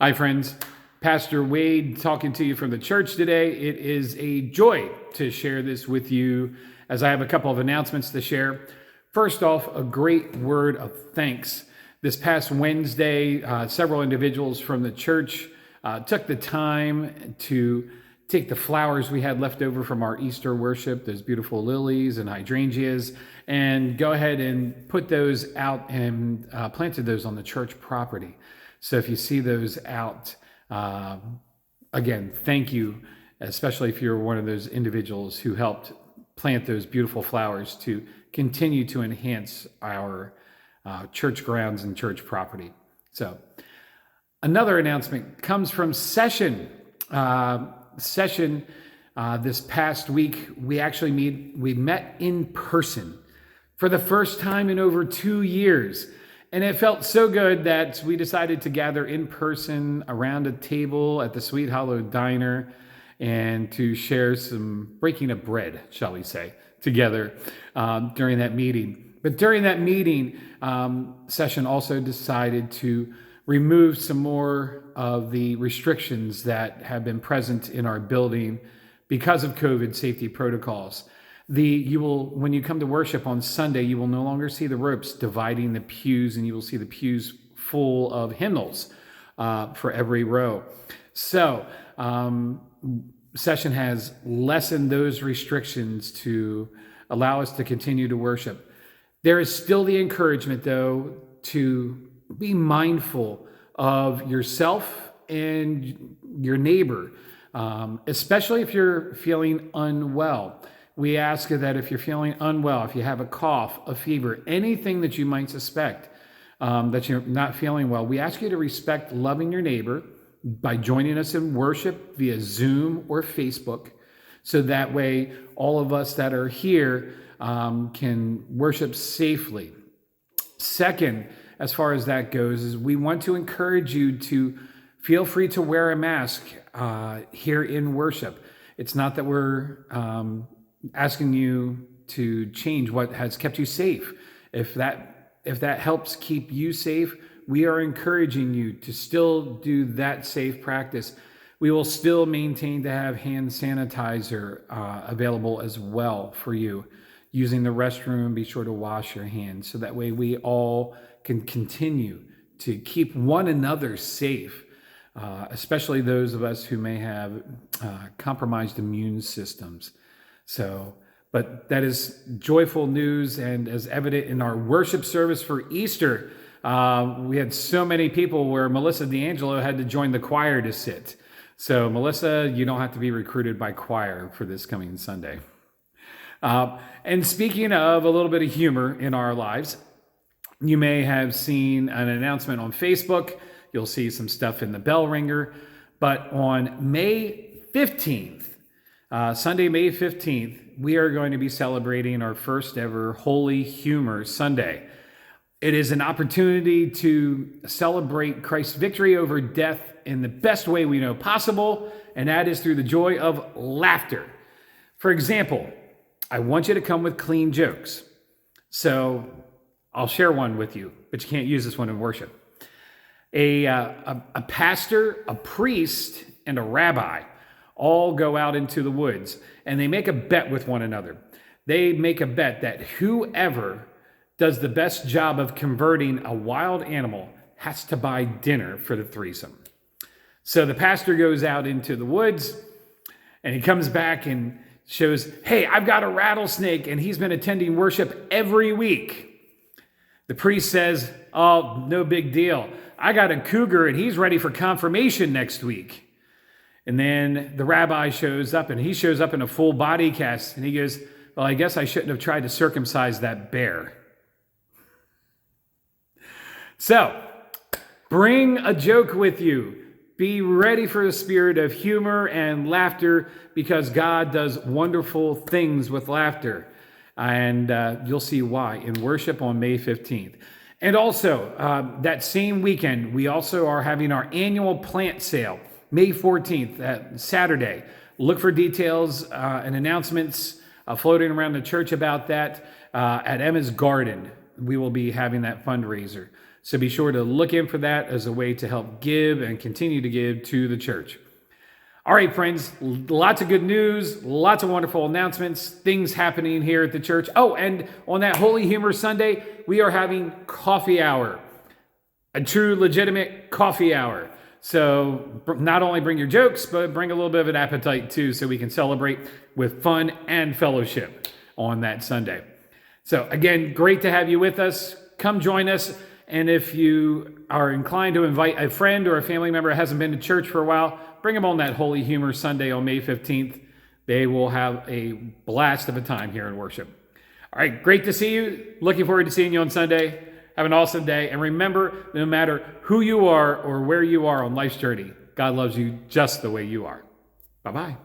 Hi, friends. Pastor Wade talking to you from the church today. It is a joy to share this with you as I have a couple of announcements to share. First off, a great word of thanks. This past Wednesday, several individuals from the church took the time to take the flowers we had left over from our Easter worship, those beautiful lilies and hydrangeas, and go ahead and put those out and planted those on the church property. So if you see those out, again, thank you, especially if you're one of those individuals who helped plant those beautiful flowers to continue to enhance our church grounds and church property. So another announcement comes from Session. This past week, we met in person for the first time in over 2 years. And it felt so good that we decided to gather in person around a table at the Sweet Hollow Diner and to share some breaking of bread, shall we say, together during that meeting. But during that meeting, Session also decided to remove some more of the restrictions that have been present in our building because of COVID safety protocols. When you come to worship on Sunday, you will no longer see the ropes dividing the pews, and you will see the pews full of hymnals for every row. So Session has lessened those restrictions to allow us to continue to worship. There is still the encouragement, though, to be mindful of yourself and your neighbor, especially if you're feeling unwell. We ask that if you're feeling unwell, if you have a cough, a fever, anything that you might suspect that you're not feeling well, we ask you to respect loving your neighbor by joining us in worship via Zoom or Facebook. So that way, all of us that are here can worship safely. Second, as far as that goes, is we want to encourage you to feel free to wear a mask here in worship. It's not that we're asking you to change what has kept you safe. If that helps keep you safe, we are encouraging you to still do that safe practice. We will still maintain to have hand sanitizer available as well for you. Using the restroom, be sure to wash your hands so that way we all can continue to keep one another safe, especially those of us who may have compromised immune systems. But that is joyful news, and as evident in our worship service for Easter, we had so many people where Melissa D'Angelo had to join the choir to sit. So Melissa, you don't have to be recruited by choir for this coming Sunday. And speaking of a little bit of humor in our lives, you may have seen an announcement on Facebook. You'll see some stuff in the bell ringer. But on May 15th, Sunday, May 15th, we are going to be celebrating our first ever Holy Humor Sunday. It is an opportunity to celebrate Christ's victory over death in the best way we know possible, and that is through the joy of laughter. For example, I want you to come with clean jokes. So I'll share one with you, but you can't use this one in worship. A pastor, a priest, and a rabbi all go out into the woods, and they make a bet with one another. They make a bet that whoever does the best job of converting a wild animal has to buy dinner for the threesome. So the pastor goes out into the woods, and he comes back and shows, hey, I've got a rattlesnake, and he's been attending worship every week. The priest says, oh, no big deal. I got a cougar, and he's ready for confirmation next week. And then the rabbi shows up, and he shows up in a full body cast, and he goes, well, I guess I shouldn't have tried to circumcise that bear. So, bring a joke with you. Be ready for the spirit of humor and laughter, because God does wonderful things with laughter. And you'll see why in worship on May 15th. And also, that same weekend, we also are having our annual plant sale. May 14th, Saturday. Look for details and announcements floating around the church about that at Emma's Garden. We will be having that fundraiser. So be sure to look in for that as a way to help give and continue to give to the church. All right, friends, lots of good news, lots of wonderful announcements, things happening here at the church. Oh, and on that Holy Humor Sunday, we are having coffee hour, a true legitimate coffee hour. So not only bring your jokes, but bring a little bit of an appetite too, so we can celebrate with fun and fellowship on that Sunday. So again, great to have you with us. Come join us. And if you are inclined to invite a friend or a family member that hasn't been to church for a while, bring them on that Holy Humor Sunday on May 15th. They will have a blast of a time here in worship. All right, great to see you. Looking forward to seeing you on Sunday. Have an awesome day. And remember, no matter who you are or where you are on life's journey, God loves you just the way you are. Bye-bye.